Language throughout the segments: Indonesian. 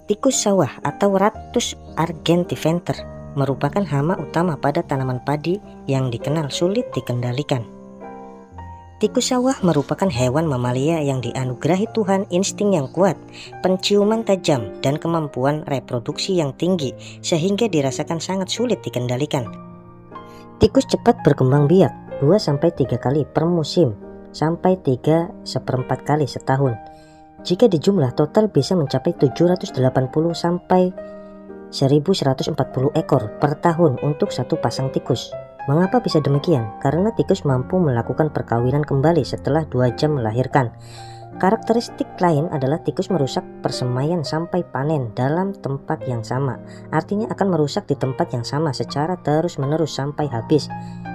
Tikus sawah atau Rattus argentiventer merupakan hama utama pada tanaman padi yang dikenal sulit dikendalikan. Tikus sawah merupakan hewan mamalia yang dianugerahi Tuhan insting yang kuat, penciuman tajam, dan kemampuan reproduksi yang tinggi sehingga dirasakan sangat sulit dikendalikan. Tikus cepat berkembang biak 2-3 kali per musim sampai 3/4 kali setahun. Jika dijumlah total bisa mencapai 780 sampai 1140 ekor per tahun untuk satu pasang tikus. Mengapa bisa demikian? Karena tikus mampu melakukan perkawinan kembali setelah 2 jam melahirkan. Karakteristik lain adalah tikus merusak persemaian sampai panen dalam tempat yang sama. Artinya akan merusak di tempat yang sama secara terus-menerus sampai habis.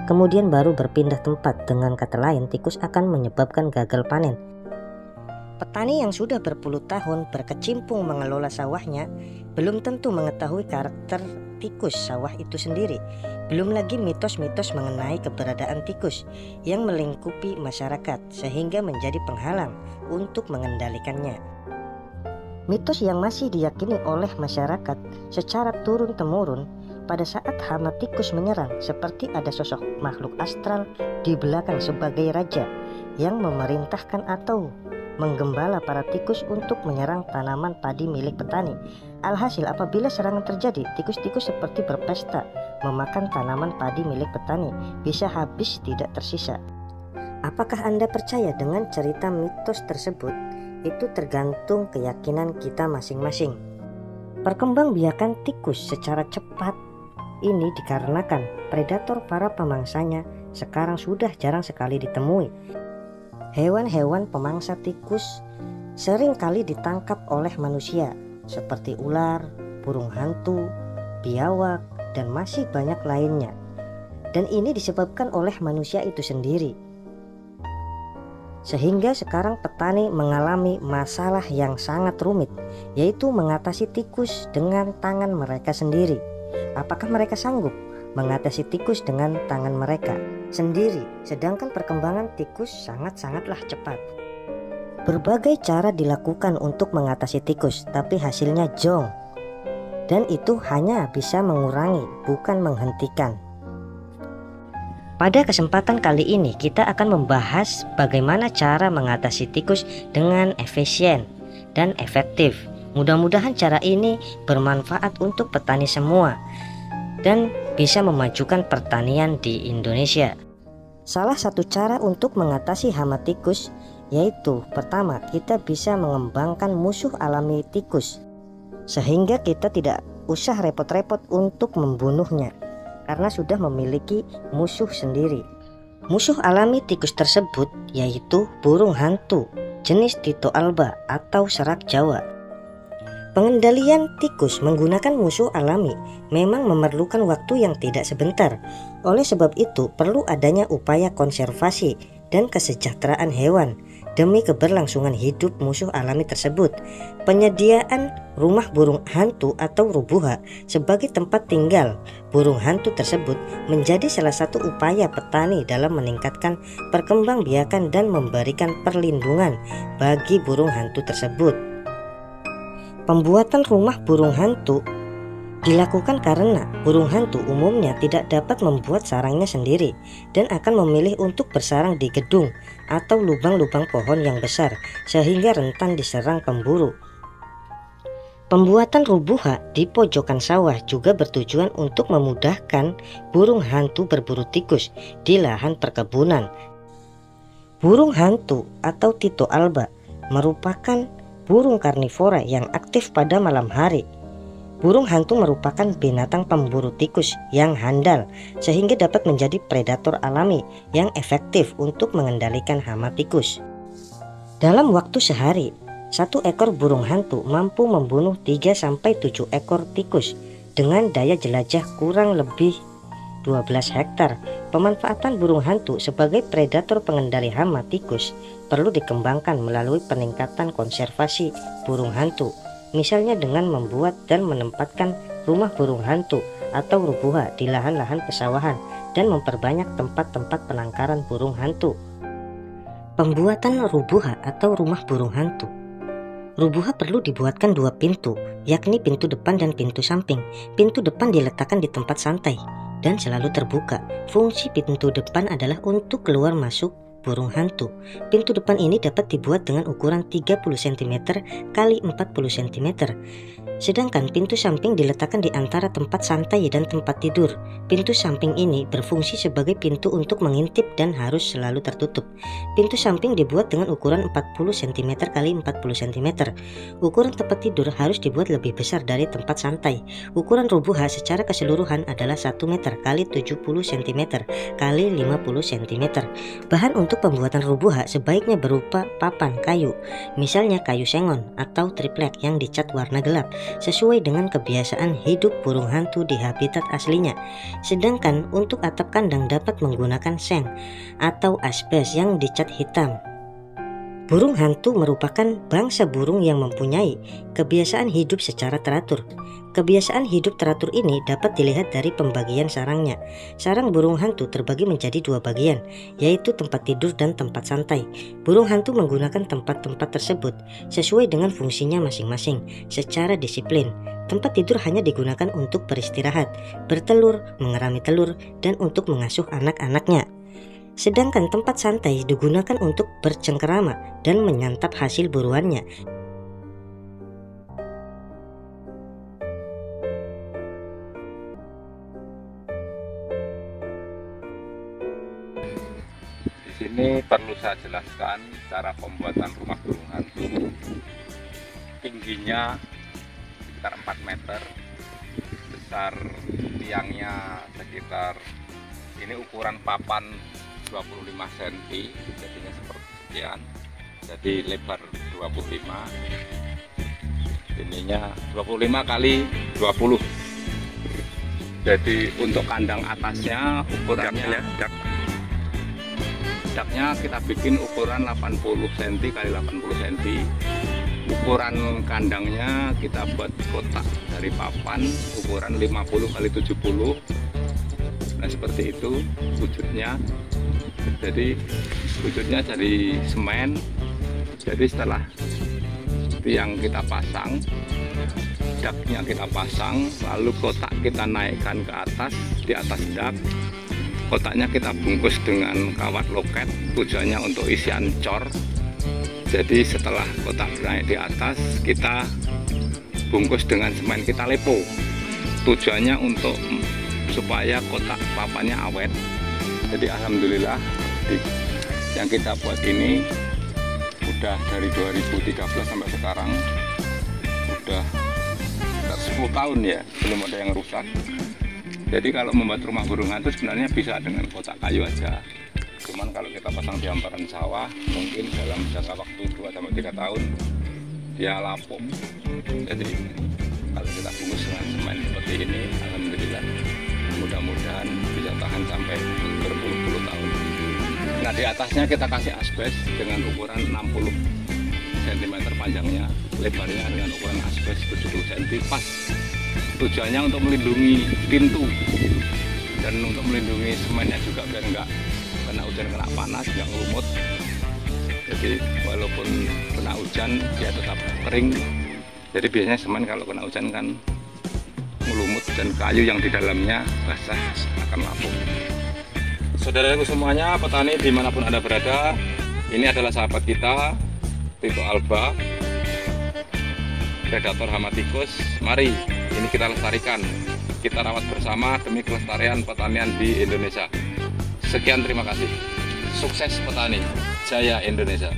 Kemudian baru berpindah tempat. Dengan kata lain, tikus akan menyebabkan gagal panen. Petani yang sudah berpuluh tahun berkecimpung mengelola sawahnya belum tentu mengetahui karakter tikus sawah itu sendiri. Belum lagi mitos-mitos mengenai keberadaan tikus yang melingkupi masyarakat sehingga menjadi penghalang untuk mengendalikannya. Mitos yang masih diyakini oleh masyarakat secara turun-temurun, pada saat hama tikus menyerang seperti ada sosok makhluk astral di belakang sebagai raja yang memerintahkan atau menggembala para tikus untuk menyerang tanaman padi milik petani. Alhasil apabila serangan terjadi, tikus-tikus seperti berpesta memakan tanaman padi milik petani, bisa habis tidak tersisa. Apakah Anda percaya dengan cerita mitos tersebut? Itu tergantung keyakinan kita masing-masing. Perkembangbiakan tikus secara cepat ini dikarenakan predator para pemangsanya sekarang sudah jarang sekali ditemui. Hewan-hewan pemangsa tikus sering kali ditangkap oleh manusia seperti ular, burung hantu, biawak, dan masih banyak lainnya. Dan ini disebabkan oleh manusia itu sendiri. Sehingga sekarang petani mengalami masalah yang sangat rumit, yaitu mengatasi tikus dengan tangan mereka sendiri. Apakah mereka sanggup mengatasi tikus dengan tangan mereka sendiri, sedangkan perkembangan tikus sangat-sangatlah cepat? Berbagai cara dilakukan untuk mengatasi tikus, tapi hasilnya jong. Dan itu hanya bisa mengurangi, bukan menghentikan. Pada kesempatan kali ini kita akan membahas bagaimana cara mengatasi tikus dengan efisien dan efektif. Mudah-mudahan cara ini bermanfaat untuk petani semua dan bisa memajukan pertanian di Indonesia. Salah satu cara untuk mengatasi hama tikus yaitu pertama, kita bisa mengembangkan musuh alami tikus sehingga kita tidak usah repot-repot untuk membunuhnya karena sudah memiliki musuh sendiri. Musuh alami tikus tersebut yaitu burung hantu jenis Tyto alba atau serak Jawa. Pengendalian tikus menggunakan musuh alami memang memerlukan waktu yang tidak sebentar. Oleh sebab itu perlu adanya upaya konservasi dan kesejahteraan hewan demi keberlangsungan hidup musuh alami tersebut. Penyediaan rumah burung hantu atau rubuha sebagai tempat tinggal burung hantu tersebut menjadi salah satu upaya petani dalam meningkatkan perkembangbiakan dan memberikan perlindungan bagi burung hantu tersebut. Pembuatan rumah burung hantu dilakukan karena burung hantu umumnya tidak dapat membuat sarangnya sendiri dan akan memilih untuk bersarang di gedung atau lubang-lubang pohon yang besar sehingga rentan diserang pemburu. Pembuatan rubuha di pojokan sawah juga bertujuan untuk memudahkan burung hantu berburu tikus di lahan perkebunan. Burung hantu atau Tyto alba merupakan burung karnivora yang aktif pada malam hari. Burung hantu merupakan binatang pemburu tikus yang handal sehingga dapat menjadi predator alami yang efektif untuk mengendalikan hama tikus. Dalam waktu sehari, satu ekor burung hantu mampu membunuh 3-7 ekor tikus dengan daya jelajah kurang lebih 12 hektar. Pemanfaatan burung hantu sebagai predator pengendali hama tikus perlu dikembangkan melalui peningkatan konservasi burung hantu, misalnya dengan membuat dan menempatkan rumah burung hantu atau rubuha di lahan-lahan pesawahan dan memperbanyak tempat-tempat penangkaran burung hantu. Pembuatan rubuha atau rumah burung hantu Rubuha perlu dibuatkan dua pintu, yakni pintu depan dan pintu samping. Pintu depan diletakkan di tempat santai dan selalu terbuka. Fungsi pintu depan adalah untuk keluar masuk burung hantu. Pintu depan ini dapat dibuat dengan ukuran 30 cm x 40 cm. Sedangkan pintu samping diletakkan di antara tempat santai dan tempat tidur. Pintu samping ini berfungsi sebagai pintu untuk mengintip dan harus selalu tertutup. Pintu samping dibuat dengan ukuran 40 cm x 40 cm. Ukuran tempat tidur harus dibuat lebih besar dari tempat santai. Ukuran rubuha secara keseluruhan adalah 1 meter x 70 cm x 50 cm. Bahan untuk pembuatan rubuha sebaiknya berupa papan kayu, misalnya kayu sengon atau triplek yang dicat warna gelap, sesuai dengan kebiasaan hidup burung hantu di habitat aslinya. Sedangkan untuk atap kandang dapat menggunakan seng atau asbes yang dicat hitam. Burung hantu merupakan bangsa burung yang mempunyai kebiasaan hidup secara teratur. Kebiasaan hidup teratur ini dapat dilihat dari pembagian sarangnya. Sarang burung hantu terbagi menjadi dua bagian, yaitu tempat tidur dan tempat santai. Burung hantu menggunakan tempat-tempat tersebut sesuai dengan fungsinya masing-masing secara disiplin. Tempat tidur hanya digunakan untuk beristirahat, bertelur, mengerami telur, dan untuk mengasuh anak-anaknya. Sedangkan tempat santai digunakan untuk bercengkerama dan menyantap hasil buruannya. Di sini perlu saya jelaskan cara pembuatan rumah burung hantu. Tingginya sekitar 4 meter, besar tiangnya sekitar, ini ukuran papan 25 cm, jadinya seperti sekian. Jadi lebar 25, ininya 25 kali 20. Jadi untuk kandang atasnya ukurannya daknya kita bikin ukuran 80 cm kali 80 cm. Ukuran kandangnya kita buat kotak dari papan ukuran 50 kali 70. Nah seperti itu wujudnya. Jadi wujudnya dari semen. Jadi setelah tiang kita pasang, daknya kita pasang, lalu kotak kita naikkan ke atas, di atas dak. Kotaknya kita bungkus dengan kawat loket, tujuannya untuk isian cor. Jadi setelah kotak naik di atas, kita bungkus dengan semen, kita lepo. Tujuannya untuk supaya kotak papannya awet. Jadi alhamdulillah yang kita buat ini udah dari 2013 sampai sekarang udah 10 tahun ya, belum ada yang rusak. Jadi kalau membuat rumah burung hantu sebenarnya bisa dengan kotak kayu aja. Cuman kalau kita pasang di hamparan sawah, mungkin dalam jangka waktu 2-3 tahun dia lapuk. Jadi kalau kita bungkus dengan semen seperti ini, alhamdulillah mudah-mudahan bisa tahan sampai berpuluh-puluh tahun. Nah di atasnya kita kasih asbes dengan ukuran 60 cm panjangnya, lebarnya dengan ukuran asbes 70 cm pas. Tujuannya untuk melindungi pintu dan untuk melindungi semennya juga biar nggak kena hujan, kena panas, nggak ngelumut. Jadi walaupun kena hujan dia tetap kering. Jadi biasanya semen kalau kena hujan kan ngelumut dan kayu yang di dalamnya basah akan lapuk. Saudaraku semuanya, petani dimanapun Anda berada, ini adalah sahabat kita Tito Alba, predator hama tikus. Mari ini kita lestarikan, kita rawat bersama demi kelestarian pertanian di Indonesia. Sekian, terima kasih. Sukses petani, jaya Indonesia.